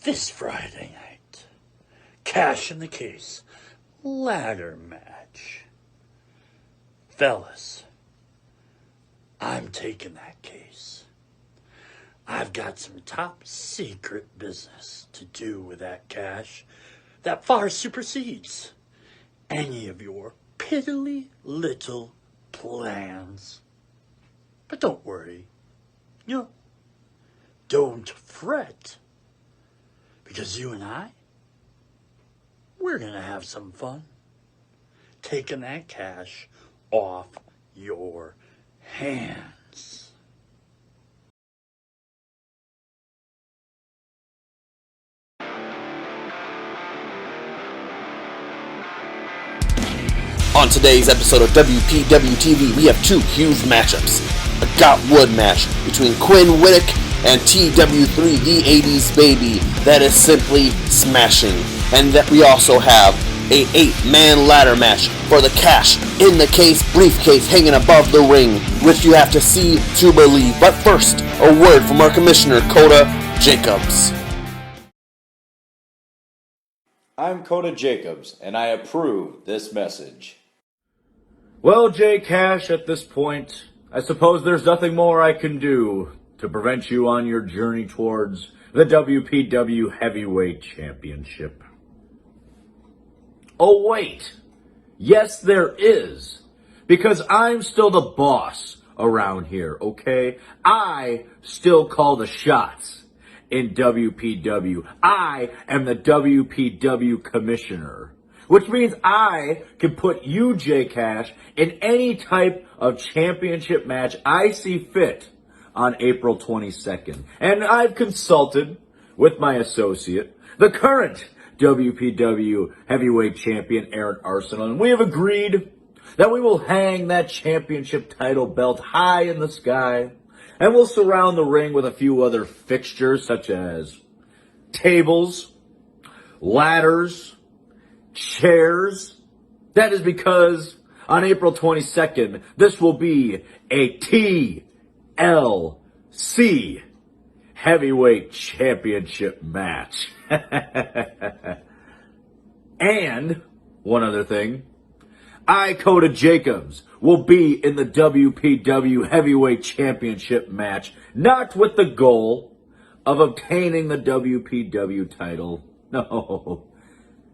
this Friday night. Cash in the case. Ladder match. Fellas, I'm taking that case. I've got some top secret business to do with that cash that far supersedes any of your piddly little plans. But don't worry. Don't fret. Because you and I, we're going to have some fun taking that cash off your hands. On today's episode of WPW-TV, we have two huge matchups. A Got Wood match between Quinn Whittock and TW3, the 80s baby that is simply smashing. And that we also have a 8-man ladder match for the cash in the case briefcase hanging above the ring, which you have to see to believe. But first, a word from our commissioner, Koda Jacobs. I'm Koda Jacobs, and I approve this message. Well, J. Cash, at this point, I suppose there's nothing more I can do to prevent you on your journey towards the WPW Heavyweight Championship. Oh, wait. Yes, there is. Because I'm still the boss around here, okay? I still call the shots in WPW. I am the WPW commissioner. Which means I can put you, J. Cash, in any type of championship match I see fit on April 22nd. And I've consulted with my associate, the current WPW Heavyweight Champion, Aaron Arsenal, and we have agreed that we will hang that championship title belt high in the sky, and we'll surround the ring with a few other fixtures such as tables, ladders, chairs. That is because on April 22nd, this will be a TLC Heavyweight Championship match. And one other thing, I, Koda Jacobs, will be in the WPW Heavyweight Championship match, not with the goal of obtaining the WPW title. No.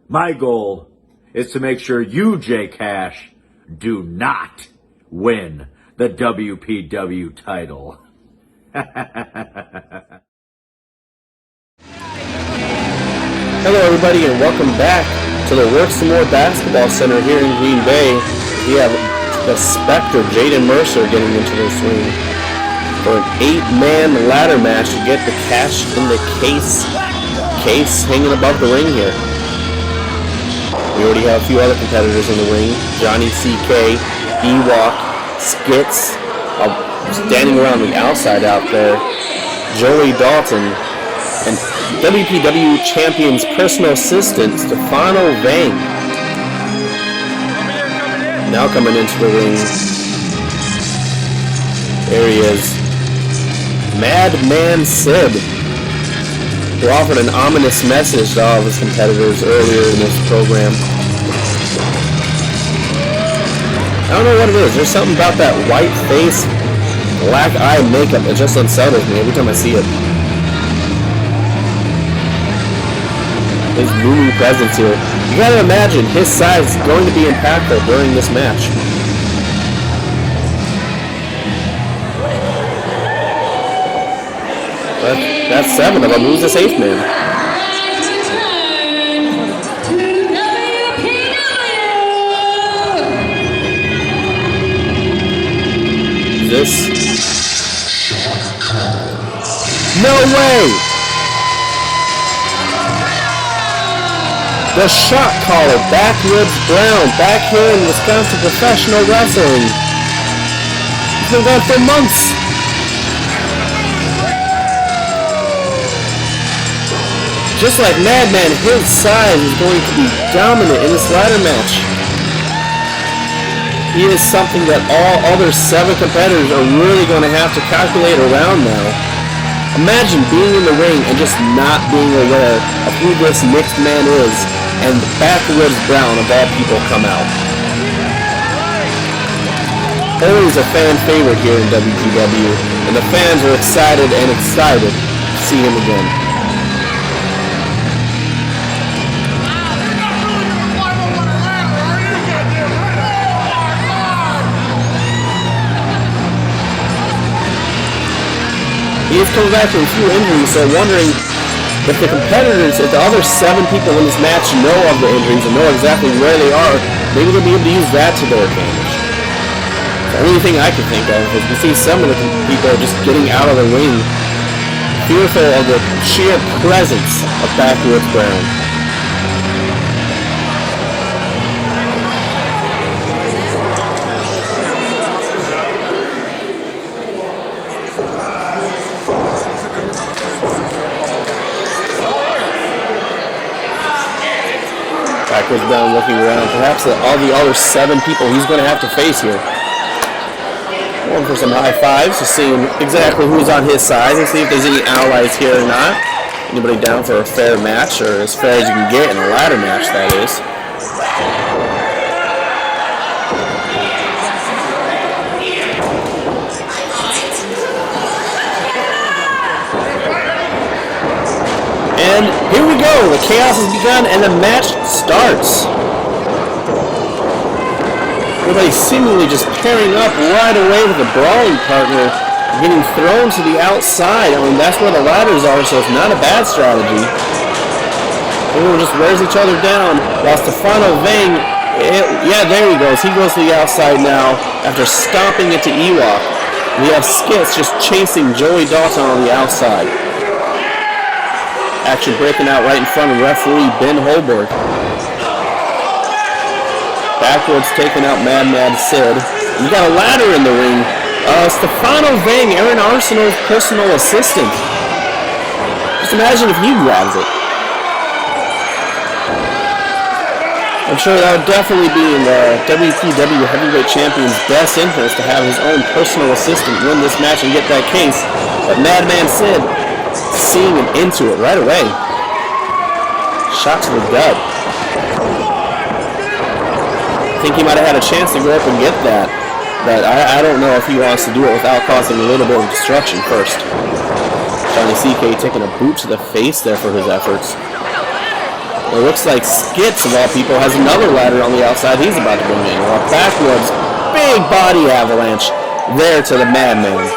My goal is to make sure you, J. Cash, do not win the WPW title. Hello everybody and welcome back to the Work Some More Basketball Center here in Green Bay. We have the Spectre, Jaden Mercer, getting into the swing for an 8-man ladder match to get the cash in the case hanging above the ring here. We already have a few other competitors in the ring. Johnny CK, Ewok, Skitz, standing around the outside out there. Joey Dalton, and WPW Champion's personal assistant, Stefano Vang. Now coming into the ring, there he is, Madman Sid, who offered an ominous message to all of his competitors earlier in this program. I don't know what it is. There's something about that white face, black eye makeup that just unsettles me every time I see it. His looming presence here. You gotta imagine his size is going to be impactful during this match. But that's 7 of them. Who's the safe man? This? No way! The shot caller, Backwoods Brown, back here in Wisconsin professional wrestling. He's been gone for months. Just like Madman, his size is going to be dominant in this ladder match. He is something that all other 7 competitors are really going to have to calculate around now. Imagine being in the ring and just not being aware of who this mixed man is, and Backwoods Brown, of all people, come out. Always a fan favorite here in WPW, and the fans are excited to see him again. He is coming back from a few injuries, so wondering if the competitors, if the other 7 people in this match know of the injuries and know exactly where they are, maybe they'll be able to use that to their advantage. The only thing I can think of is we see some of the people just getting out of the ring, fearful of the sheer presence of Backwoods Brown. Backwoods Brown looking around, perhaps at all the other 7 people he's going to have to face here. Going for some high fives to see exactly who's on his side and see if there's any allies here or not. Anybody down for a fair match, or as fair as you can get in a ladder match, that is. And here we go, the chaos has begun and the match starts. Everybody seemingly just pairing up right away with a brawling partner, getting thrown to the outside. I mean, that's where the ladders are, so it's not a bad strategy. Everyone just wears each other down, while Stefano Vang, yeah, there he goes. He goes to the outside now after stomping it to Ewok. We have Skitz just chasing Joey Dalton on the outside. Action breaking out right in front of referee Ben Holberg. Backwoods taking out Mad Sid. You got a ladder in the ring. Stefano Vang, Aaron Arsenal's personal assistant. Just imagine if he grabs it. I'm sure that would definitely be in the WPW Heavyweight Champion's best interest to have his own personal assistant win this match and get that case. But Madman Sid seeing him into it right away. Shot to the gut. I think he might have had a chance to go up and get that, but I don't know if he wants to do it without causing a little bit of destruction first. Johnny CK taking a boot to the face there for his efforts. It looks like Skitz, of all people, has another ladder on the outside he's about to bring in. While Backwoods, big body avalanche there to the Madman.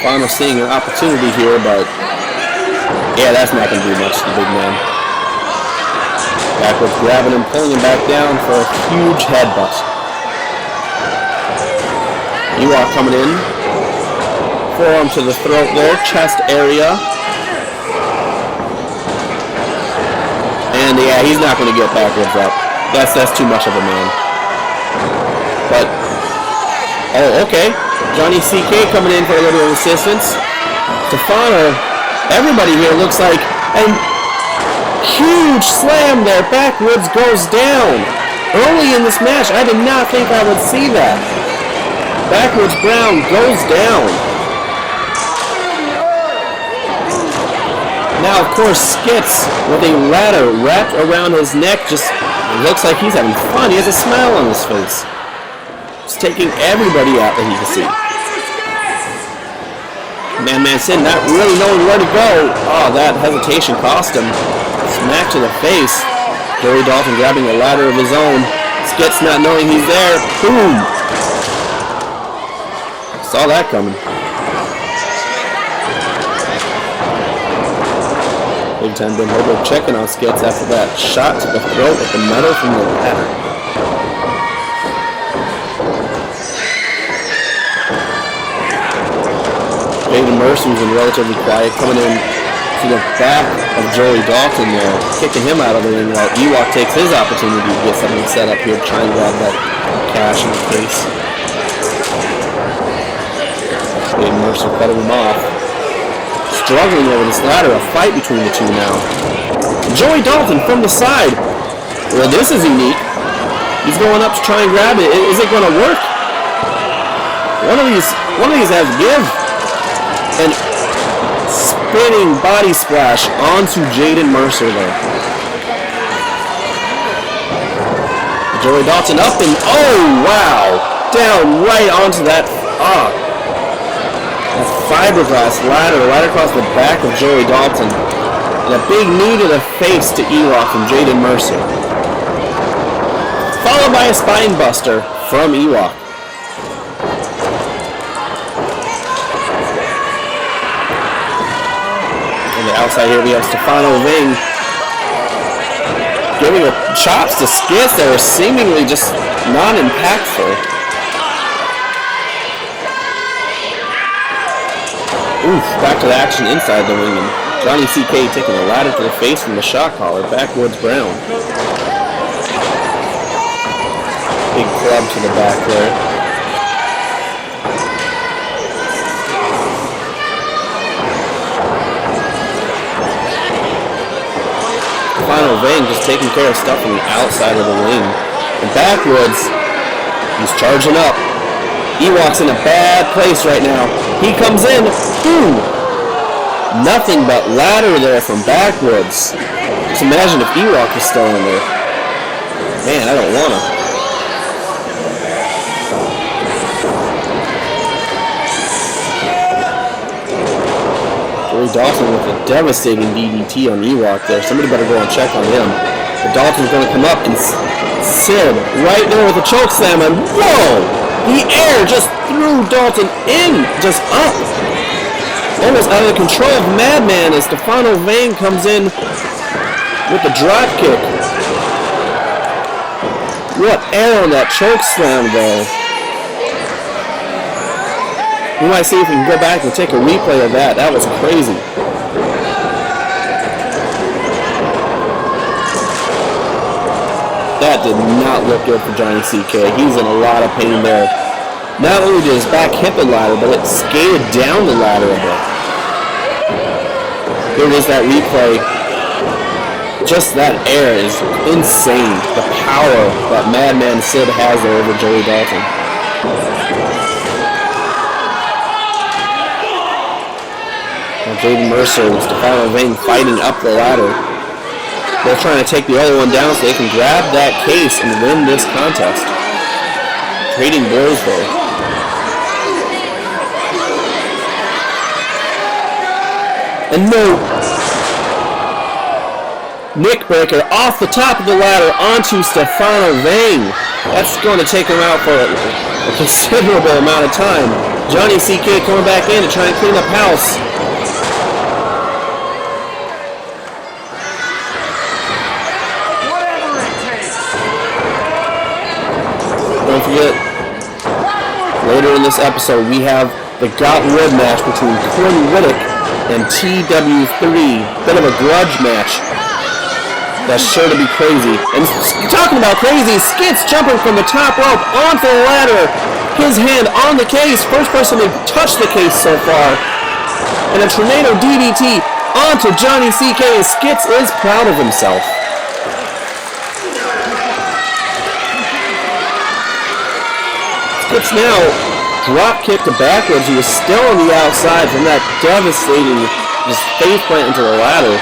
Stefano seeing an opportunity here, but yeah, that's not going to do much to the big man. Backwoods grabbing him, pulling him back down for a huge headbutt. Ewok coming in. Forearm to the throat there, chest area. And yeah, he's not going to get Backwoods up. That's too much of a man. But, oh, okay. Johnny CK coming in for a little assistance. Stefano, everybody here looks like, and huge slam there. Backwoods goes down. Early in this match, I did not think I would see that. Backwoods Brown goes down. Now, of course, Skitz with a ladder wrapped around his neck. Just looks like he's having fun. He has a smile on his face. He's taking everybody out that he can see. Madman Sid not really knowing where to go. Oh, that hesitation cost him. Smack to the face. Joey Dalton grabbing a ladder of his own. Skitz not knowing he's there. Boom! Saw that coming. Big time Ben Holberg checking on Skitz after that shot to the throat with the metal from the ladder. Jaden Mercer's been relatively quiet, coming in to the back of Joey Dalton there, kicking him out of the ring while Ewok takes his opportunity to get something set up here, trying to grab that cash in the face. Jaden Mercer cutting him off. Struggling over this ladder, a fight between the two now. Joey Dalton from the side. Well, this is unique. He's going up to try and grab it. Is it going to work? One of these has give. And spinning body splash onto Jaden Mercer there. Joey Dalton up and oh wow! Down right onto that fiberglass ladder right across the back of Joey Dalton. And a big knee to the face to Ewok from Jaden Mercer. Followed by a spine buster from Ewok. On the outside here we have Stefano Ving giving a chops to Skitz that were seemingly just non-impactful. Oof, back to the action inside the ring. And Johnny CK taking a ladder to the face from the shot collar, backwoods Brown. Big club to the back there. Final Vane just taking care of stuff from the outside of the ring. And backwoods, he's charging up. Ewok's in a bad place right now. He comes in. Boom! Nothing but ladder there from backwoods. Just imagine if Ewok is still in there. Man, I don't want to. Joey Dalton with a devastating DDT on Ewok there. Somebody better go and check on him. But Dalton's going to come up and Sid right there with a choke slam. And whoa! The air just threw Dalton in, just up. Almost out of the control of Madman as Stefano Vane comes in with the drop kick. What air on that choke slam though. We might see if we can go back and take a replay of that. That was crazy. That did not look good for Johnny CK. He's in a lot of pain there. Not only did his back hit the ladder, but it skated down the ladder a bit. Here is that replay. Just that air is insane. The power that Madman Sid has there over Joey Dalton. Jaden Mercer and Stefano Vane fighting up the ladder. They're trying to take the other one down so they can grab that case and win this contest. Trading blows there. And no. Nick breaker off the top of the ladder onto Stefano Vane. That's going to take him out for a considerable amount of time. Johnny CK coming back in to try and clean up house. Don't forget, later in this episode, we have the Got Wood match between Quinn Whittock and TW3. Bit of a grudge match. That's sure to be crazy. And talking about crazy, Skitz jumping from the top rope onto the ladder. His hand on the case. First person to touch the case so far. And a tornado DDT onto Johnny CK. And Skitz is proud of himself. Skitz now drop kick to backwards. He was still on the outside from that devastating just face plant into the ladder.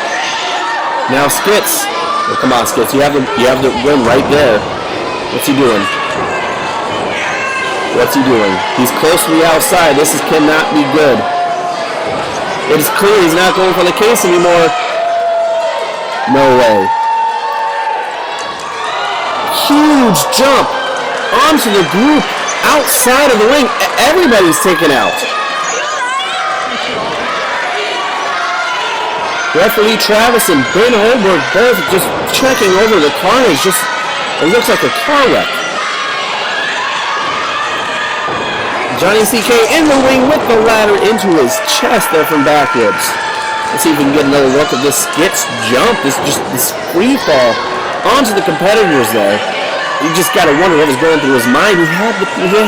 Now Skitz, oh, come on Skitz, you have the win right there. What's he doing? What's he doing? He's close to the outside. This cannot be good. It is clear he's not going for the case anymore. No way. Huge jump onto the group. Outside of the ring, everybody's taken out. Referee Travis and Ben Holberg both just checking over the carnage. Just, it looks like a car wreck. Johnny CK in the ring with the ladder into his chest there from backwards. Let's see if we can get another look at this Skitz jump. This free fall onto the competitors there. You just gotta wonder what was going through his mind. He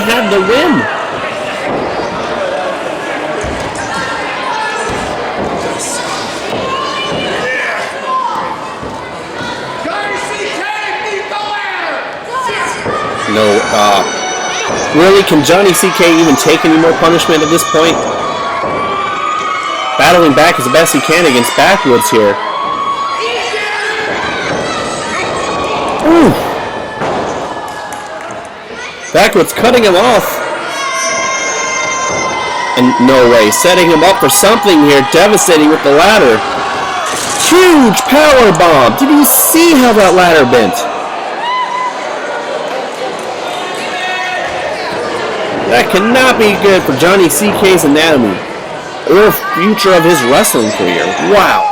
had the win. No, Really, can Johnny CK even take any more punishment at this point? Battling back as best he can against Backwoods here. Ooh. Backwoods cutting him off. And no way, setting him up for something here, devastating with the ladder. Huge power bomb. Did you see how that ladder bent? That cannot be good for Johnny CK's anatomy or future of his wrestling career. Wow.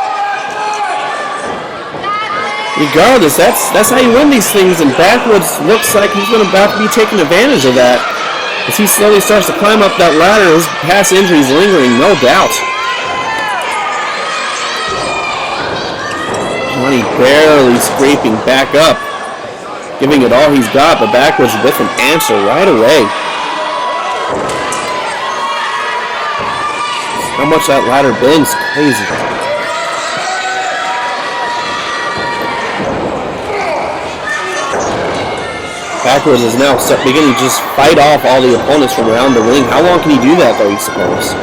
Regardless, that's how you win these things, and Backwoods looks like he's going to about to be taking advantage of that as he slowly starts to climb up that ladder. His past injuries lingering, no doubt. Johnny barely scraping back up, giving it all he's got, but Backwoods with an answer right away. How much that ladder bends, crazy. Backwoods is now beginning to just fight off all the opponents from around the ring. How long can he do that, though, you suppose?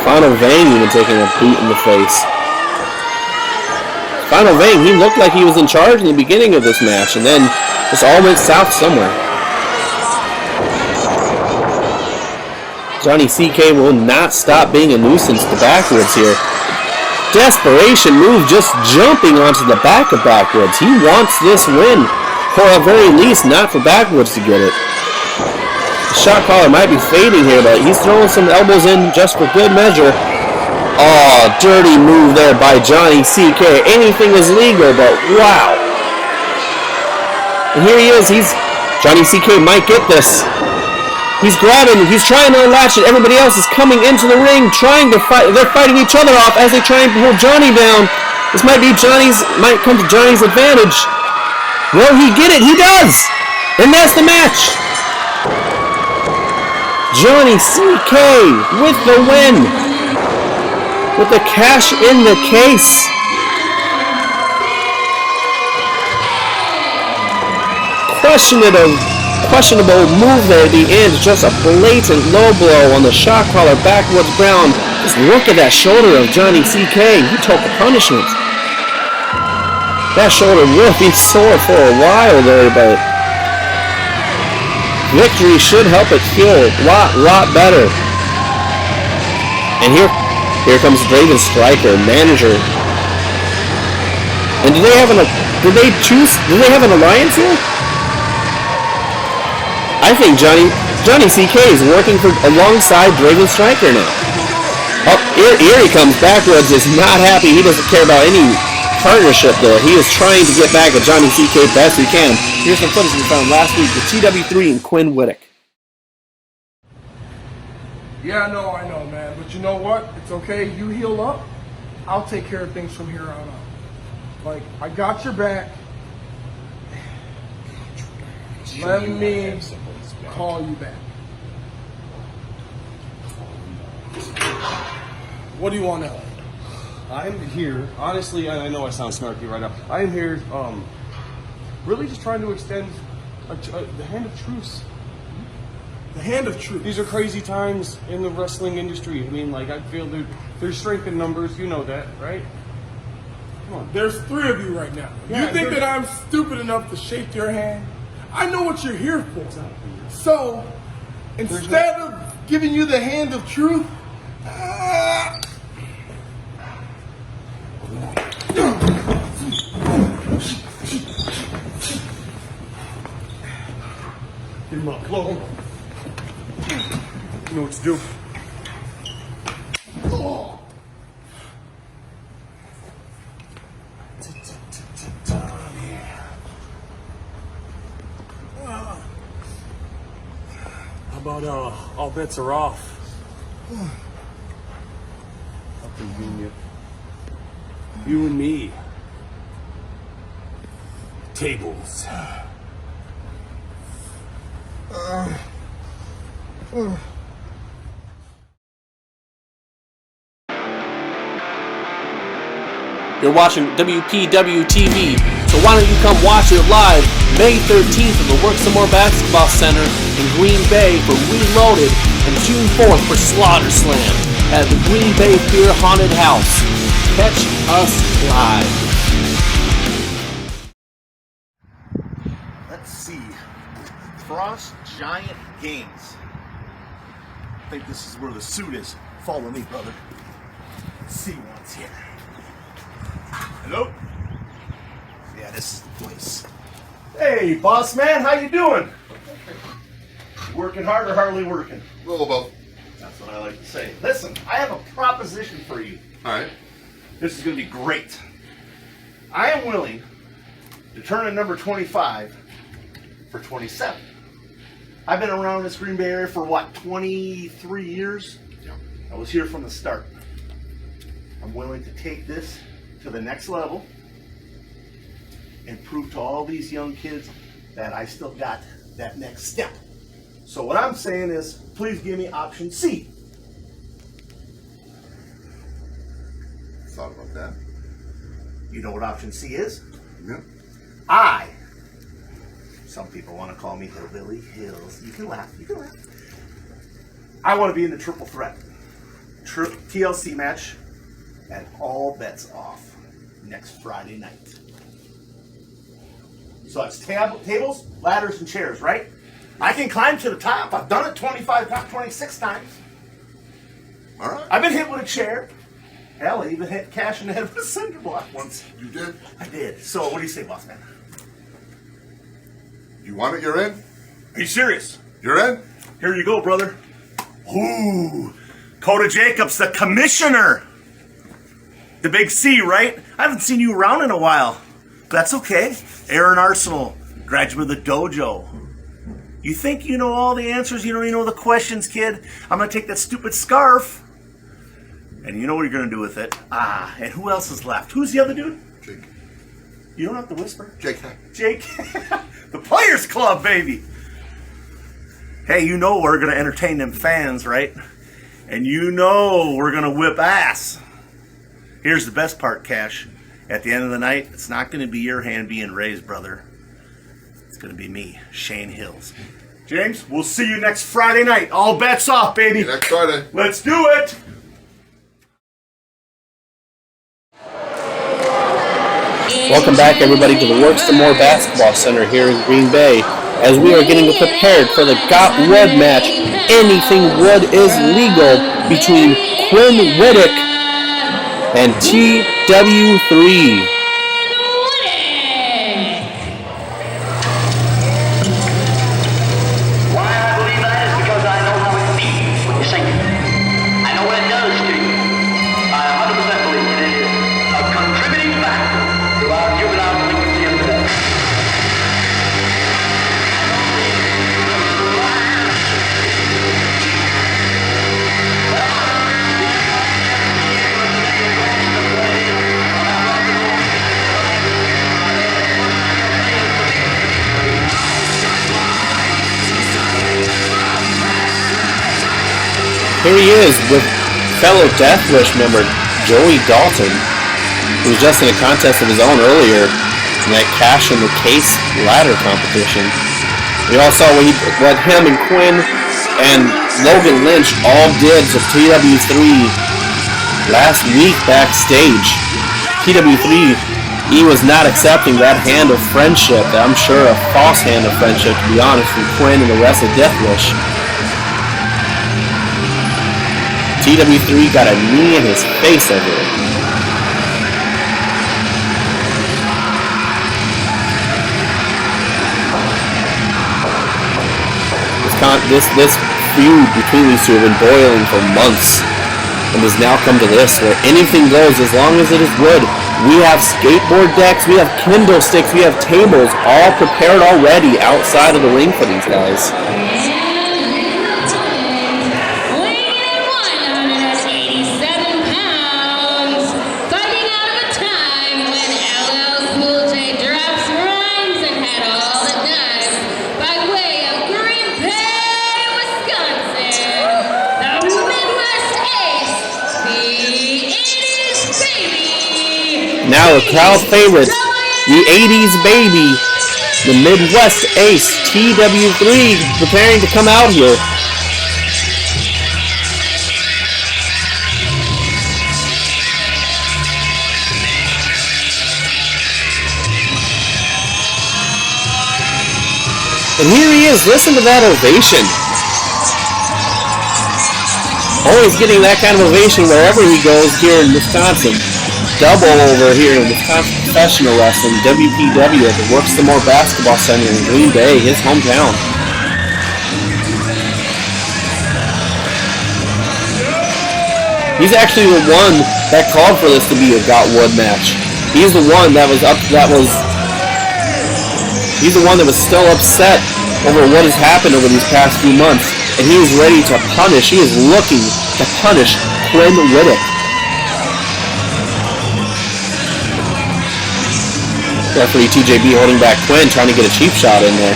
Final Vang even taking a boot in the face. Final Vang, he looked like he was in charge in the beginning of this match, and then this all went south somewhere. Johnny CK will not stop being a nuisance to Backwoods here. Desperation move, just jumping onto the back of Backwoods. He wants this win, or at very least not for Backwoods to get it. The shot caller might be fading here, but he's throwing some elbows in just for good measure. Oh, dirty move there by Johnny CK. Anything is legal, but wow. And here he is. Johnny CK might get this. He's grabbing, he's trying to unlatch it. Everybody else is coming into the ring, trying to fight. They're fighting each other off as they try and pull Johnny down. This might come to Johnny's advantage. Will he get it? He does! And that's the match. Johnny CK with the win. With the cash in the case. Questionable move there at the end. Just a blatant low blow on the shot caller. Backwoods Brown. Just look at that shoulder of Johnny CK. He took the punishment. That shoulder will be sore for a while there, but victory should help it feel a lot better. And here comes Draven Striker, manager. And do they have an alliance here? I think Johnny CK is working alongside Draven Striker now. Oh, here he comes. Backwoods is not happy. He doesn't care about any partnership there. He is trying to get back at Johnny CK best he can. Here's some footage we found last week with TW3 and Quinn Whittock. Yeah, I know, man. But you know what? It's okay. You heal up. I'll take care of things from here on out. Like, I got your back. Let me call you back. What do you want now? I'm here, honestly, I know I sound snarky right now. I am here really just trying to extend the hand of truce. The hand of truth. These are crazy times in the wrestling industry. I mean, like, I feel there's strength in numbers. You know that, right? Come on. There's 3 of you right now. Yeah, you think that I'm stupid enough to shake your hand? I know what you're here for. So, instead of giving you the hand of truth, get him up, blow him. You know what to do. How about all bets are off? How convenient. You and me. Tables. You're watching WPW-TV. So why don't you come watch it live May 13th at the Work Some More Basketball Center in Green Bay for Reloaded, and June 4th for Slaughter Slam at the Green Bay Fear Haunted House. Catch us live. Let's see. Frost Giant Games. I think this is where the suit is. Follow me, brother. Let's see what's here. Hello? Yeah, this is the place. Hey, boss man, how you doing? Working hard or hardly working? A little above. That's what I like to say. Listen, I have a proposition for you. All right. This is going to be great. I am willing to turn in number 25 for 27. I've been around this Green Bay area for what, 23 years? Yeah. I was here from the start. I'm willing to take this to the next level and prove to all these young kids that I still got that next step. So what I'm saying is, please give me option C. Thought about that. You know what option C is? Yeah. Some people want to call me Hillbilly Hills. You can laugh, you can laugh. I want to be in the triple threat. TLC match, and all bets off next Friday night. So it's tables, ladders, and chairs, right? I can climb to the top. I've done it 25, 26 times. All right. I've been hit with a chair. Hell, I even hit Cash in the head with a cinder block once. You did? I did. So what do you say, boss man? You want it? You're in? Are you serious? You're in? Here you go, brother. Ooh, Koda Jacobs, the commissioner. The big C, right? I haven't seen you around in a while. That's okay. Aaron Arsenal, graduate of the dojo. You think you know all the answers? You don't even know the questions, kid. I'm going to take that stupid scarf. And you know what you're going to do with it. And who else is left? Who's the other dude? Jake. You don't have to whisper. Jake. Jake. The Players Club, baby. Hey, you know we're going to entertain them fans, right? And you know we're going to whip ass. Here's the best part, Cash. At the end of the night, it's not going to be your hand being raised, brother. It's going to be me, Shane Hills. James, we'll see you next Friday night. All bets off, baby. Next Friday. Let's do it. Welcome back, everybody, to the Work Some More Basketball Center here in Green Bay, as we are getting prepared for the Got Wood match. Anything Wood is legal between Quinn Whittock and TW3. Here he is with fellow Death Wish member Joey Dalton, who was just in a contest of his own earlier in that Cash in the Case ladder competition. We all saw what him and Quinn and Logan Lynch all did to TW3 last week backstage. TW3, he was not accepting that hand of friendship, I'm sure a false hand of friendship, to be honest, from Quinn and the rest of Death Wish. TW3 got a knee in his face over it. This feud between these two have been boiling for months, and has now come to this, where anything goes as long as it is wood. We have skateboard decks, we have Kindle sticks, we have tables all prepared already outside of the ring for these guys. Now the crowd favorite, The 80s baby, the Midwest ace, TW3, preparing to come out here. And here he is, listen to that ovation. Always getting that kind of ovation wherever he goes here in Wisconsin. Double over here in Wisconsin Professional Wrestling, WPW at the Works the More Basketball Center in Green Bay, his hometown. He's actually the one that called for this to be a Got Wood match. He's the one that was He's the one that was still upset over what has happened over these past few months. And he is ready to punish. He is looking to punish Quinn Whittock. Referee TJB holding back Quinn, trying to get a cheap shot in there.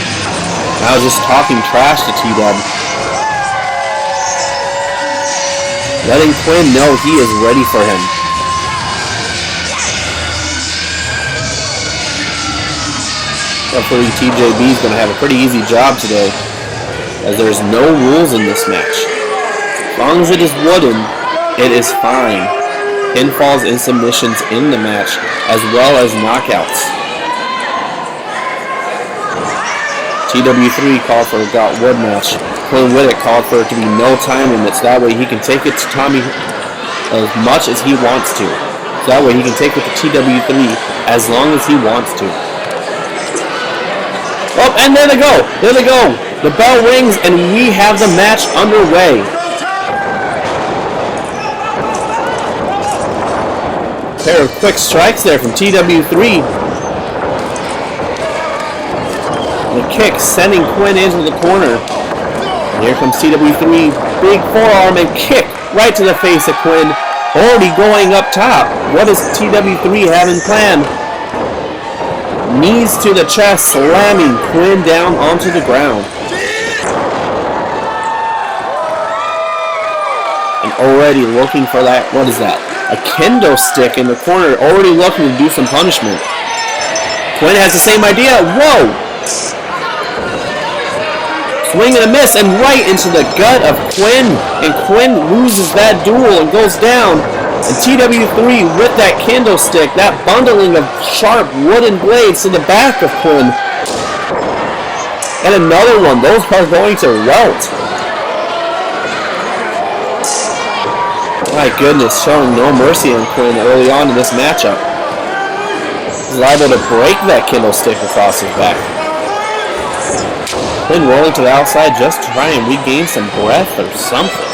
Now just talking trash to T-Dub. Letting Quinn know he is ready for him. Referee TJB is going to have a pretty easy job today, as there's no rules in this match. As long as it is wooden, it is fine. Pinfalls and submissions in the match, as well as knockouts. TW3 called for a Got Wood match. Quinn Whittock called for it to be no time limits. That way he can take it to Tommy as much as he wants to. So that way he can take it to TW3 as long as he wants to. Oh, and there they go. There they go. The bell rings, and we have the match underway. A pair of quick strikes there from TW3. The kick sending Quinn into the corner. And here comes TW3. Big forearm and kick right to the face of Quinn. Already going up top. What does TW3 having planned? Knees to the chest, slamming Quinn down onto the ground. And already looking for that, what is that? A kendo stick in the corner, already looking to do some punishment. Quinn has the same idea. Whoa! Swing and a miss, and right into the gut of Quinn. And Quinn loses that duel and goes down. And TW3 with that kendo stick, that bundling of sharp wooden blades to the back of Quinn. And another one. Those are going to welt. My goodness, showing no mercy on Quinn early on in this matchup. He's liable to break that kendo stick across his back. Quinn rolling to the outside just to try and regain some breath or something.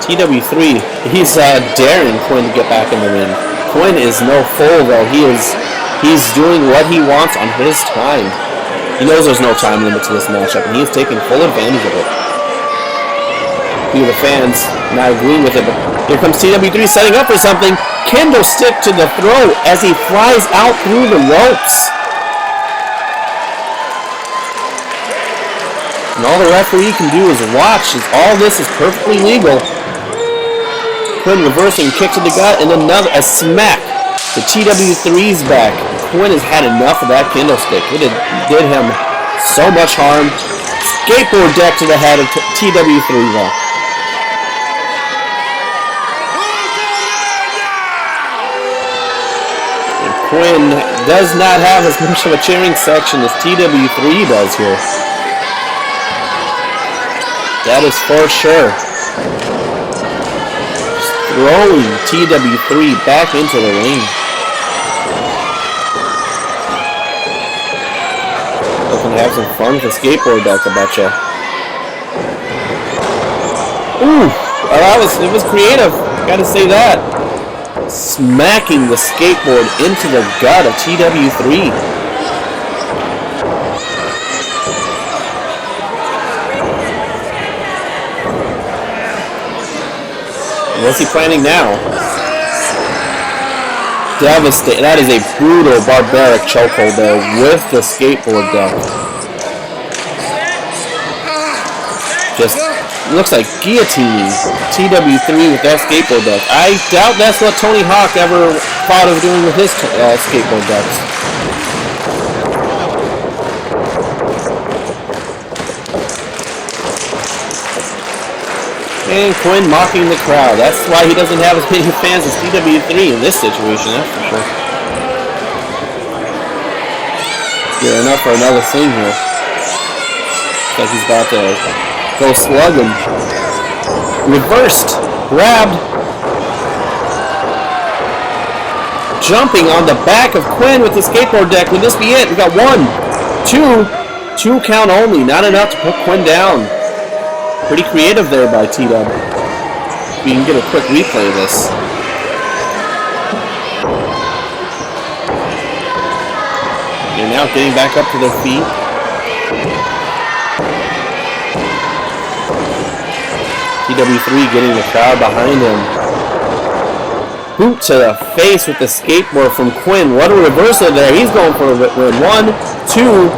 TW3, he's daring Quinn to get back in the ring. Quinn is no fool though. He's doing what he wants on his time. He knows there's no time limit to this matchup, and he is taking full advantage of it. A few of the fans not agreeing with it, but here comes TW3 setting up for something. Kendo stick to the throat as he flies out through the ropes. And all the referee can do is watch, as all this is perfectly legal. Quinn reversing kick to the gut, and a smack to TW3's back. Quinn has had enough of that kendo stick. It did him so much harm. Skateboard deck to the head of TW3 though. And Quinn does not have as much of a cheering section as TW3 does here. That is for sure. Just throwing TW3 back into the ring. Looking to have some fun with the skateboard deck, I betcha. Ooh, it was creative. Gotta say that. Smacking the skateboard into the gut of TW3. What's he planning now? devastating. That is a brutal, barbaric chokehold there with the skateboard deck. Just looks like guillotining TW3 with that skateboard deck. I doubt that's what Tony Hawk ever thought of doing with his skateboard decks. And Quinn mocking the crowd. That's why he doesn't have as many fans as TW3 in this situation, that's for sure. Gear enough for another thing here. Looks like he's about to go slug him. Reversed. Grabbed. Jumping on the back of Quinn with the skateboard deck. Would this be it? We got 1, 2. 2 count only. Not enough to put Quinn down. Pretty creative there by TW. We can get a quick replay of this. They're now getting back up to their feet. TW3 getting the crowd behind him. Boot to the face with the skateboard from Quinn. What a reversal there. He's going for a win. 1, 2.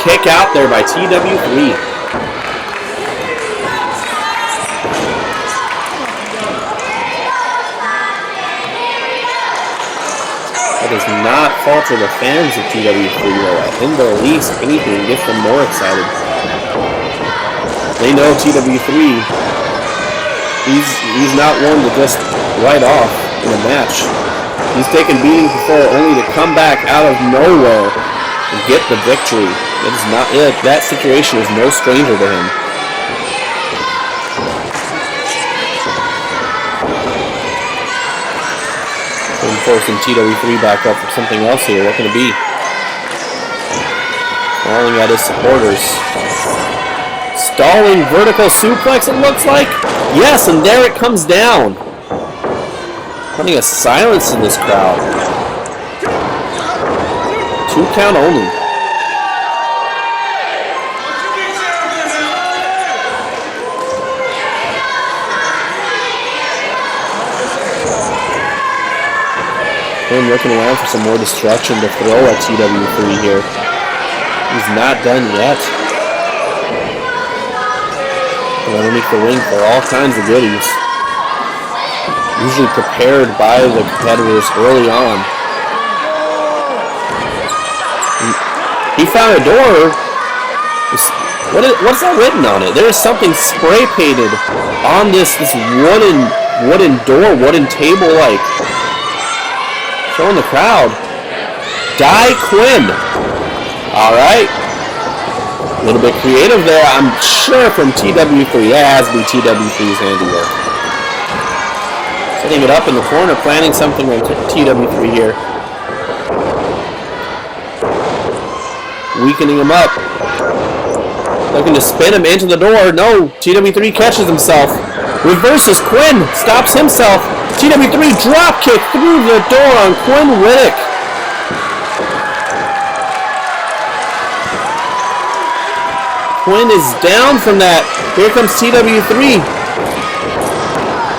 Kick out there by TW3. Does not falter the fans of TW3 though. In the least, anything gets them more excited. They know TW3. He's not one to just write off in a match. He's taken beatings before, only to come back out of nowhere and get the victory. It is not it. That situation is no stranger to him. Forcing TW3 back up for something else here. What can it be? Falling at his supporters. Stalling vertical suplex, it looks like. Yes, and there it comes down. Putting a silence in this crowd. 2 count only. Quinn looking around for some more destruction to throw at TW3 here. He's not done yet. Underneath the ring for all kinds of goodies. Usually prepared by the competitors early on. He found a door. What's that written on it? There is something spray painted on this wooden door, wooden table like. Showing the crowd. Die Quinn. Alright. A little bit creative there, I'm sure, from TW3. That has to be TW3's handiwork. Setting it up in the corner, planning something on TW3 here. Weakening him up. Looking to spin him into the door. No, TW3 catches himself. Reverses Quinn. Stops himself. TW3 drop kick through the door on Quinn Whittock. Quinn is down from that. Here comes TW3.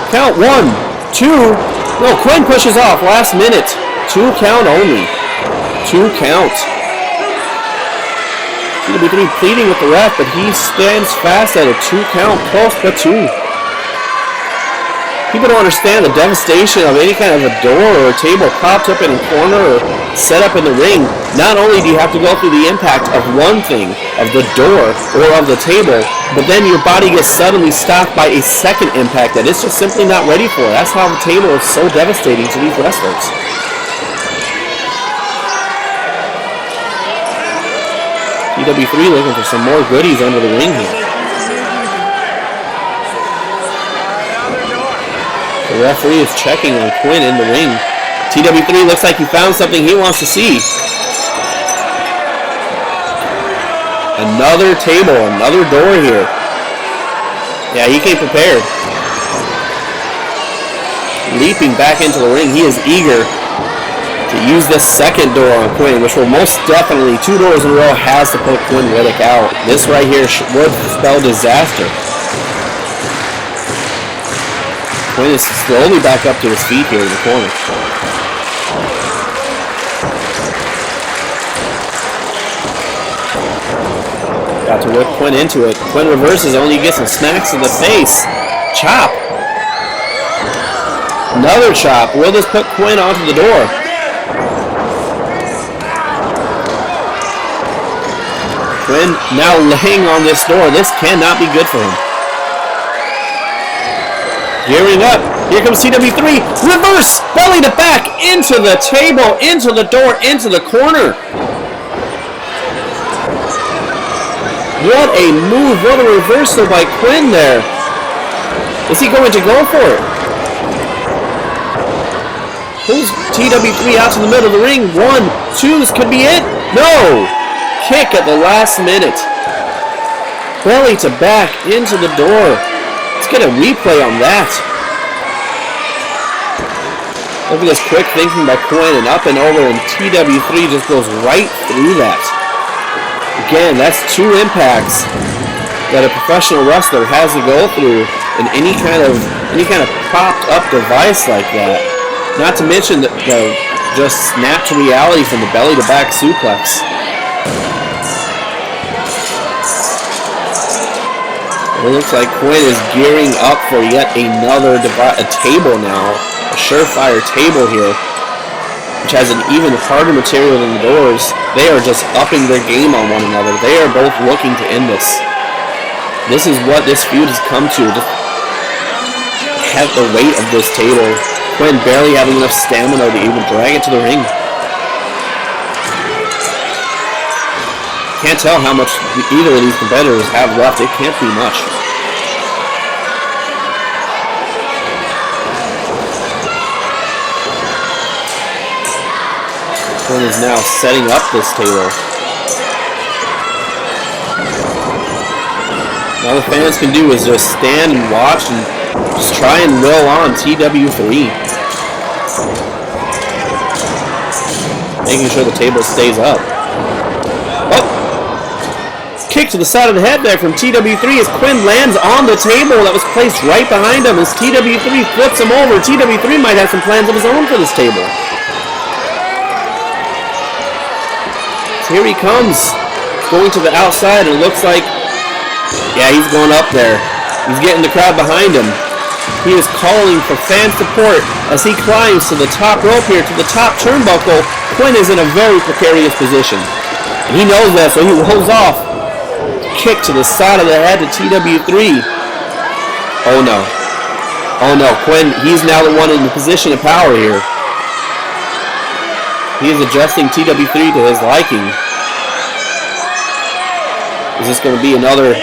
Count 1, 2. No, Quinn pushes off last minute. 2 count only. 2 count. TW3 pleading with the ref, but he stands fast at a 2 count plus the 2. People don't understand the devastation of any kind of a door or a table propped up in a corner or set up in the ring. Not only do you have to go through the impact of one thing, of the door or of the table, but then your body gets suddenly stopped by a second impact that it's just simply not ready for. That's how the table is so devastating to these wrestlers. TW3 looking for some more goodies under the ring here. The referee is checking on Quinn in the ring. TW3 looks like he found something he wants to see. Another table, another door here. Yeah, he came prepared. Leaping back into the ring, he is eager to use this second door on Quinn, which will most definitely, 2 doors in a row, has to put Quinn Whittock out. This right here would spell disaster. Quinn is slowly back up to his feet here in the corner. to whip Quinn into it. Quinn reverses, only gets some smacks in the face. Chop. Another chop. Will this put Quinn onto the door? Quinn now laying on this door. This cannot be good for him. Gearing up. Here comes TW3. Reverse. Belly to back. Into the table. Into the door. Into the corner. What a move. What a reversal by Quinn there. Is he going to go for it? Pulls TW3 out to the middle of the ring. 1, 2. This could be it. No. Kick at the last minute. Belly to back into the door. Let's get a replay on that. Look at this quick thinking by Quinn, and up and over, and TW3 just goes right through that. Again, that's 2 impacts that a professional wrestler has to go through in any kind of propped up device like that. Not to mention the just snap to reality from the belly to back suplex. It looks like Quinn is gearing up for yet another table now. A surefire table here, which has an even harder material than the doors. They are just upping their game on one another. They are both looking to end this. This is what this feud has come to. Just have the weight of this table. Quinn barely having enough stamina to even drag it to the ring. Can't tell how much either of these competitors have left. It can't be much. Quinn is now setting up this table. All the fans can do is just stand and watch and just try and will on TW3. Making sure the table stays up. Oh! Kick to the side of the head there from TW3 as Quinn lands on the table that was placed right behind him as TW3 flips him over. TW3 might have some plans of his own for this table. Here he comes, going to the outside, and it looks like, yeah, he's going up there. He's getting the crowd behind him. He is calling for fan support as he climbs to the top rope here, to the top turnbuckle. Quinn is in a very precarious position. And he knows that, so he rolls off. Kick to the side of the head to TW3. Oh no. Oh no, Quinn, he's now the one in the position of power here. He is adjusting TW3 to his liking. Is this going to be another?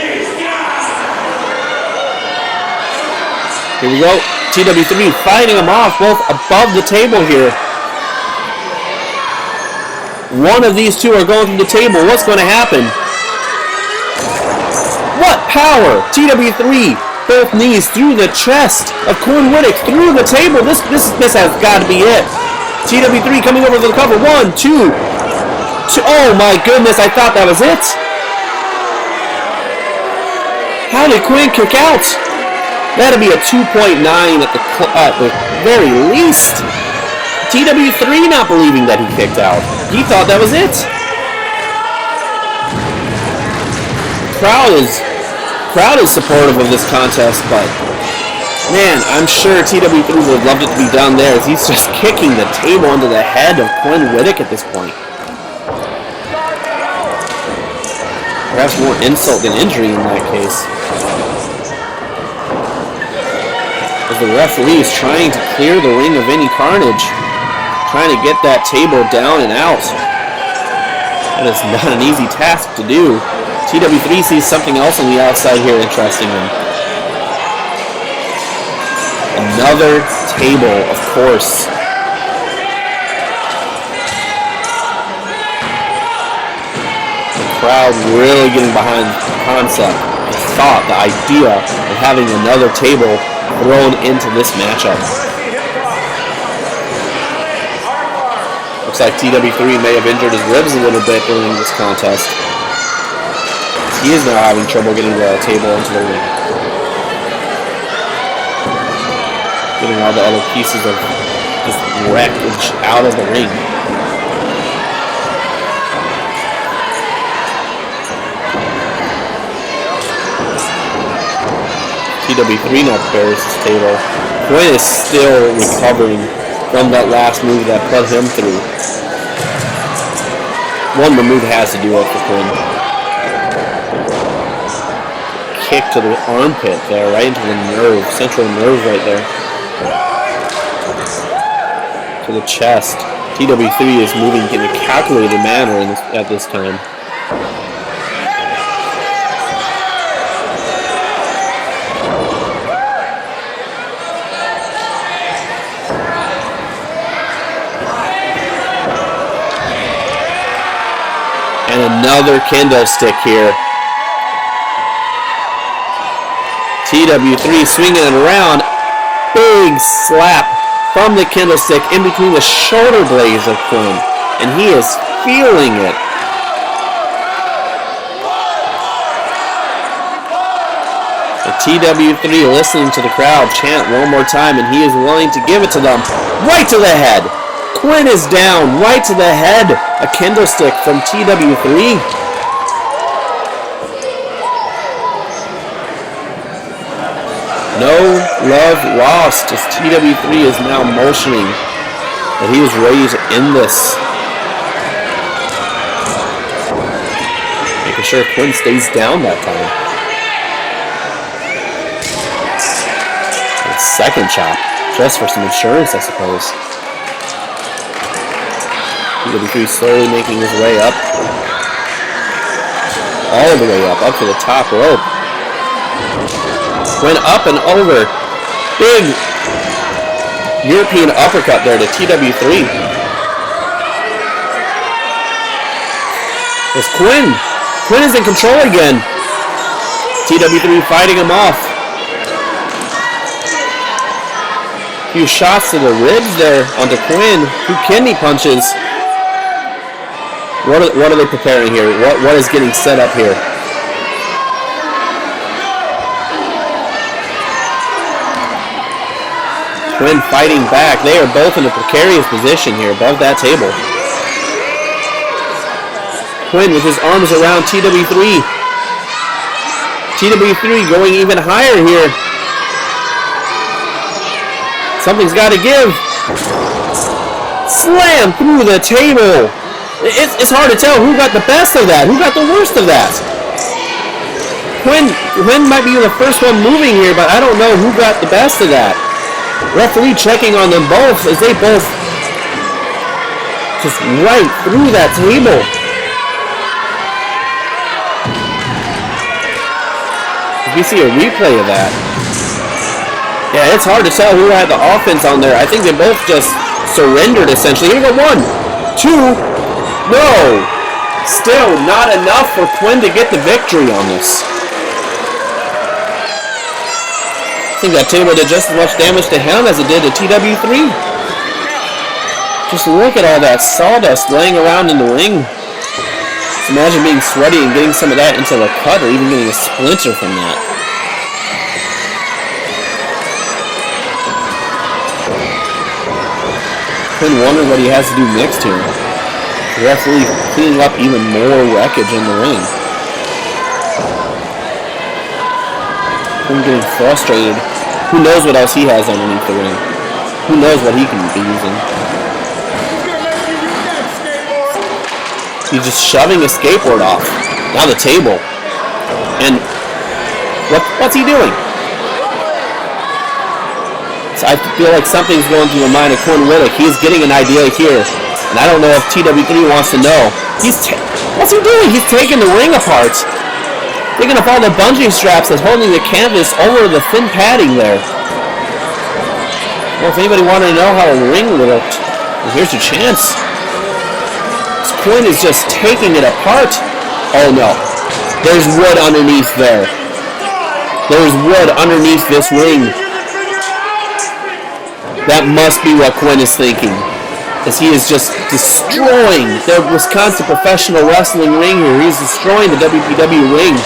Here we go. TW3 fighting him off both above the table here. One of these two are going through the table. What's going to happen? What power! TW3 both knees through the chest of Quinn Whittock, through the table. This has got to be it. TW3 coming over to the cover. 1, 2. Oh my goodness, I thought that was it. How did Quinn kick out? That'll be a 2.9 at the very least. TW3 not believing that he kicked out. He thought that was it. Crowd is supportive of this contest, but man, I'm sure TW3 would have loved it to be done there as he's just kicking the table into the head of Quinn Whittock at this point. Perhaps more insult than injury in that case. As the referee is trying to clear the ring of any carnage, trying to get that table down and out. That is not an easy task to do. TW3 sees something else on the outside here interesting him. Another table, of course. The crowd really getting behind the concept, the thought, the idea of having another table thrown into this matchup. Looks like TW3 may have injured his ribs a little bit during this contest. He is now having trouble getting the table into the ring. Getting all the other pieces of just wreckage out of the ring. TW3 now prepares his table. Quinn is still recovering from that last move that put him through. One more move has to do it for Quinn. Kick to the armpit there, right into the nerve, central nerve right there. To the chest. TW3 is moving in a calculated manner at this time. And another kendo stick here. TW3 swinging it around. Big slap from the kendo stick in between the shoulder blades of Quinn. And he is feeling it. The TW3 listening to the crowd chant one more time, and he is willing to give it to them. Right to the head. Quinn is down, right to the head. A kendo stick from TW3. No love lost as TW3 is now motioning that he is ready to end this. Making sure Quinn stays down that time. And second chop, just for some insurance, I suppose. TW3 slowly making his way up. All the way up to the top rope. Went up and over. Big European uppercut there to TW3. It's Quinn. Quinn is in control again. TW3 fighting him off. A few shots to the ribs there onto Quinn. 2 kidney punches. What are they preparing here? What is getting set up here? Quinn fighting back. They are both in a precarious position here above that table. Quinn with his arms around TW3. TW3 going even higher here. Something's got to give. Slam through the table. It's hard to tell who got the best of that, who got the worst of that. Quinn might be the first one moving here, but I don't know who got the best of that. Referee checking on them both as they both just right through that table. We see a replay of that. Yeah, it's hard to tell who had the offense on there. I think they both just surrendered essentially. Here we go, 1, 2. No! Still not enough for Quinn to get the victory on this. I think that table did just as much damage to him as it did to TW3. Just look at all that sawdust laying around in the ring. Just imagine being sweaty and getting some of that into the cut or even getting a splinter from that. Quinn wondering what he has to do next here. The referee cleaning up even more wreckage in the ring. Quinn getting frustrated. Who knows what else he has underneath the ring? Who knows what he can be using? He's just shoving a skateboard off. Now the table. And what's he doing? So I feel like something's going through the mind of Quinn Whittock. He's getting an idea here. And I don't know if TW3 wants to know. What's he doing? He's taking the ring apart. Taking up all the bungee straps that's holding the canvas over the thin padding there. Well, if anybody wanted to know how a ring looked, well, here's your chance. This Quinn is just taking it apart. Oh no. There's wood underneath there. There's wood underneath this ring. That must be what Quinn is thinking. As he is just destroying the Wisconsin professional wrestling ring here. He's destroying the WPW ring.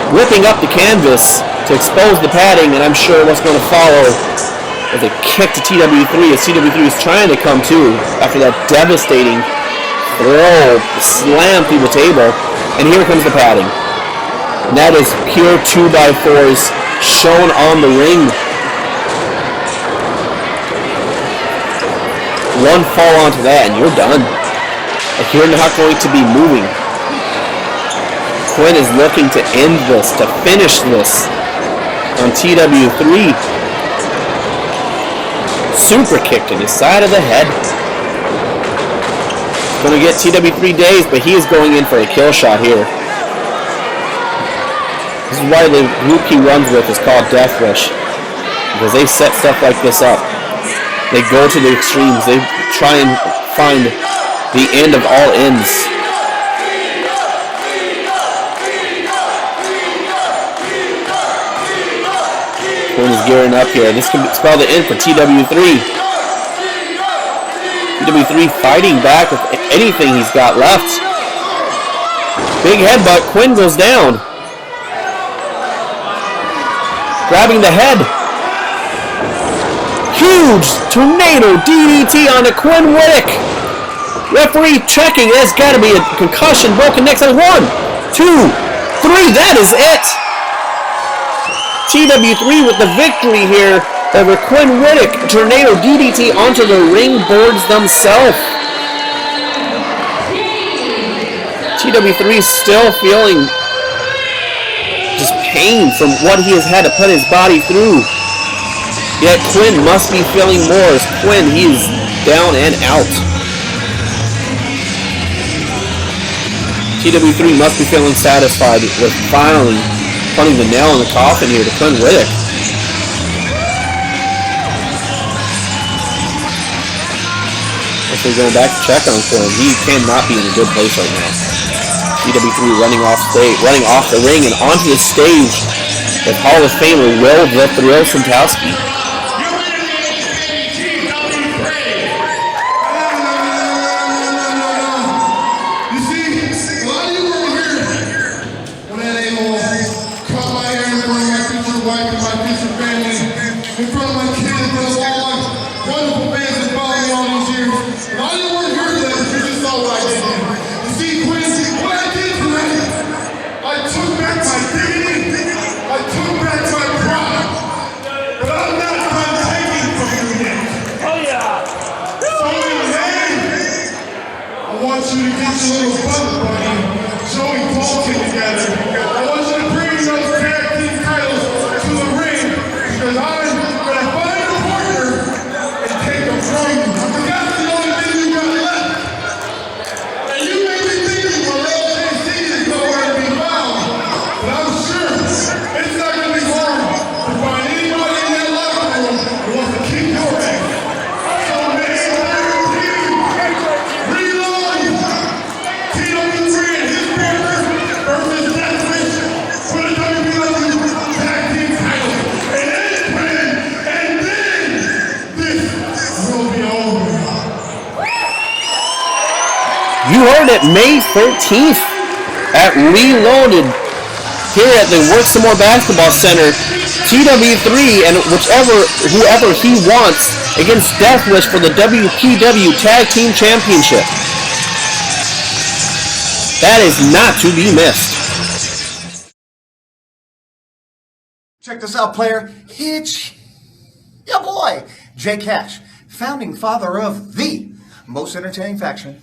Ripping up the canvas to expose the padding, and I'm sure what's going to follow is a kick to TW3 as TW3 is trying to come to after that devastating throw, slam through the table. And here comes the padding. And that is pure 2x4s shown on the ring. One fall onto that and you're done. Like, you're not going to be moving. Quinn is looking to end this, to finish this on TW3. Super kick in his side of the head. Going to get TW3 days, but he is going in for a kill shot here. This is why the group he runs with is called Death Wish, because they set stuff like this up. They go to the extremes. They try and find the end of all ends. Quinn is gearing up here. This could spell the end for TW3. TW3 fighting back with anything he's got left. Big headbutt. Quinn goes down. Grabbing the head. Huge tornado DDT onto Quinn Whittock. Referee checking. There's got to be a concussion. Broken neck. 1, 2, 3. That is it. TW3 with the victory here over Quinn Whittock. Tornado DDT onto the ring boards themselves. TW3 still feeling just pain from what he has had to put his body through. Yet Quinn must be feeling more, as Quinn, he is down and out. TW3 must be feeling satisfied with finally putting the nail in the coffin here to Quinn Whittock. Actually going back to check on Quinn. He cannot be in a good place right now. TW3 running off the ring and onto the stage with Hall of Famer Will the Thrill Santowski. You heard it, May 13th at Reloaded here at the Work Some More Basketball Center. TW3 and whoever he wants against Death Wish for the WPW Tag Team Championship. That is not to be missed. Check this out, player. It's your boy, Jay Cash, founding father of the most entertaining faction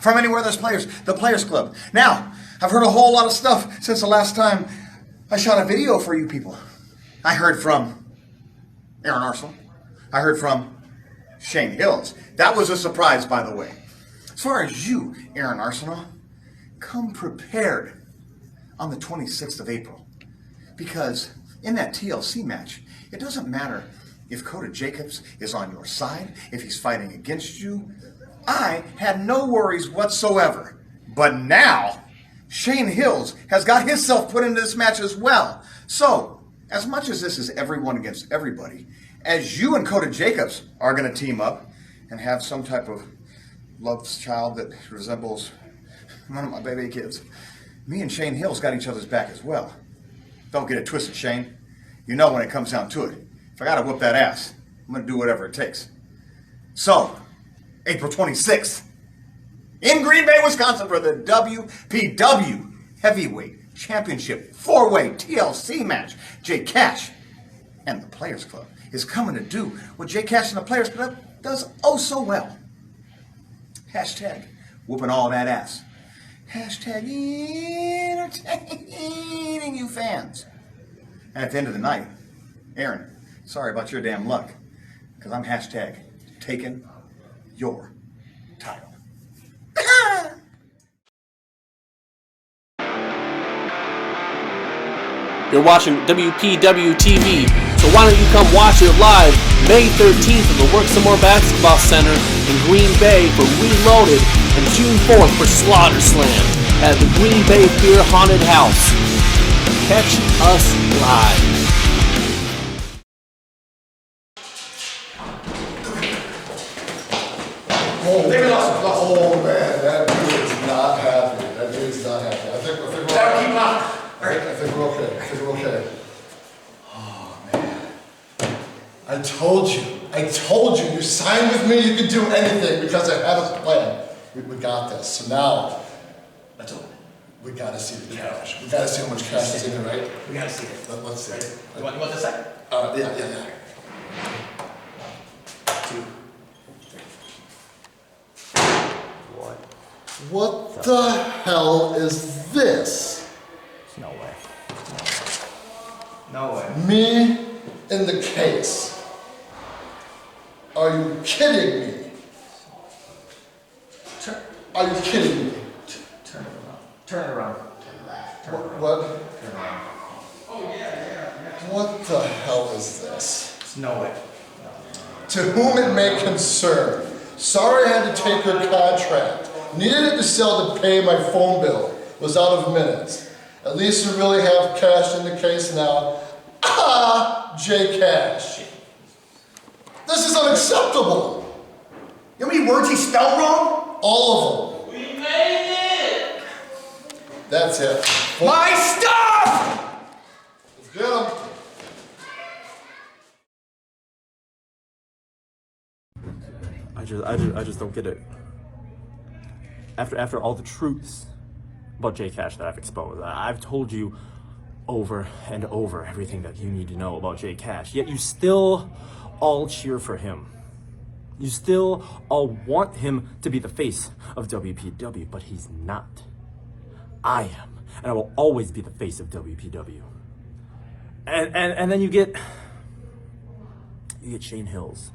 from anywhere there's players, the Players Club. Now, I've heard a whole lot of stuff since the last time I shot a video for you people. I heard from Aaron Arsenal. I heard from Shane Hills. That was a surprise, by the way. As far as you, Aaron Arsenal, come prepared on the 26th of April. Because in that TLC match, it doesn't matter if Koda Jacobs is on your side, if he's fighting against you. I had no worries whatsoever. But now, Shane Hills has got himself put into this match as well. So, as much as this is everyone against everybody, as you and Koda Jacobs are going to team up and have some type of love child that resembles one of my baby kids, me and Shane Hills got each other's back as well. Don't get it twisted, Shane. You know when it comes down to it, if I got to whoop that ass, I'm going to do whatever it takes. So, April 26th, in Green Bay, Wisconsin, for the WPW Heavyweight Championship 4-way TLC match. Jay Cash and the Players Club is coming to do what Jay Cash and the Players Club does oh so well. Hashtag whooping all that ass. Hashtag entertaining you fans. And at the end of the night, Aaron, sorry about your damn luck, because I'm hashtag taking your title. You're watching WPW-TV, so why don't you come watch it live May 13th at the Work Some More Basketball Center in Green Bay for Reloaded and June 4th for Slaughter Slam at the Green Bay Fear Haunted House. Catch us live. Oh, man, that dude's not happy. That dude's not happy. I think we're Keep up. I think we're okay. Oh, man. I told you. You signed with me, you could do anything because I had a plan. We got this. So now, we gotta see the cash. We gotta see how much cash is in it, right? We gotta see it. Let's see it. You want this side? Yeah. 2, 3. What the hell is this? No way. No way. Me in the case. Are you kidding me? Are you kidding me? Turn it around. What? What the hell is this? No way. To whom it may concern. Sorry I had to take her contract. Needed it to sell to pay my phone bill. Was out of minutes. At least we really have cash in the case now. J Cash. This is unacceptable. You know how many words he spelled wrong? All of them. We made it! That's it. My stuff! Let's get him. I just don't get it. After all the truths about Jay Cash that I've exposed, I've told you over and over everything that you need to know about Jay Cash, yet you still all cheer for him. You still all want him to be the face of WPW, but he's not. I am, and I will always be the face of WPW. And then you get Shane Hills,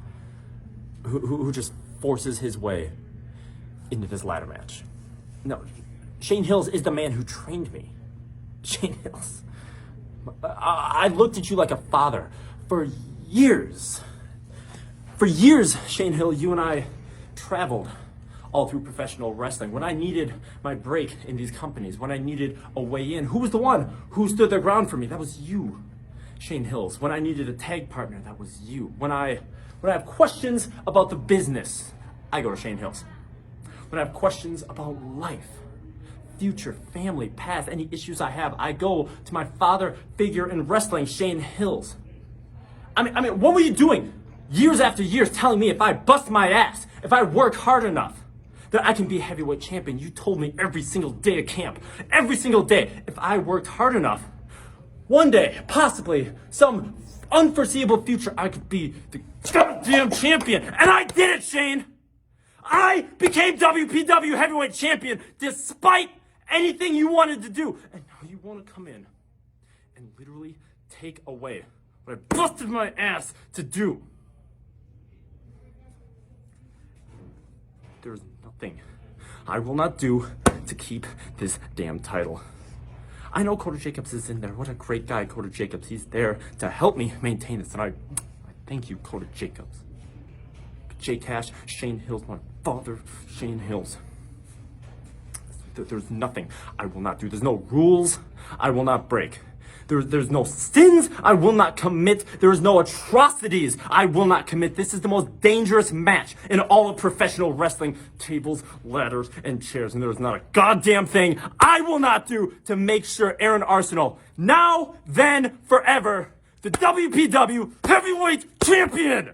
who just forces his way into this ladder match. No, Shane Hills is the man who trained me. Shane Hills. I looked at you like a father for years. For years, Shane Hill, you and I traveled all through professional wrestling. When I needed my break in these companies, when I needed a way in, who was the one who stood their ground for me? That was you, Shane Hills. When I needed a tag partner, that was you. When I have questions about the business, I go to Shane Hills. When I have questions about life, future, family, past, any issues I have, I go to my father figure in wrestling, Shane Hills. I mean, what were you doing years after years telling me if I bust my ass, if I work hard enough, that I can be a heavyweight champion? You told me every single day of camp, every single day, if I worked hard enough, one day, possibly, some unforeseeable future, I could be the goddamn champion. And I did it, Shane! I became WPW Heavyweight Champion despite anything you wanted to do. And now you want to come in and literally take away what I busted my ass to do. There is nothing I will not do to keep this damn title. I know Koda Jacobs is in there. What a great guy, Koda Jacobs. He's there to help me maintain this, and I thank you, Koda Jacobs. Jay Cash, Shane Hills, my father, Shane Hills. There's nothing I will not do. There's no rules I will not break. There's no sins I will not commit. There is no atrocities I will not commit. This is the most dangerous match in all of professional wrestling. Tables, ladders, and chairs. And there's not a goddamn thing I will not do to make sure Aaron Arsenal, now, then, forever, the WPW Heavyweight Champion!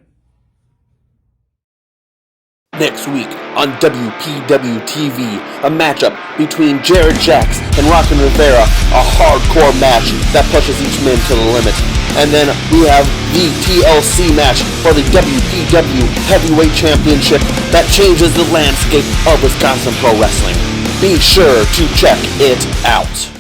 Next week on WPW-TV, a matchup between Jared Jacks and Rockin' Rivera, a hardcore match that pushes each man to the limit. And then we have the TLC match for the WPW Heavyweight Championship that changes the landscape of Wisconsin Pro Wrestling. Be sure to check it out.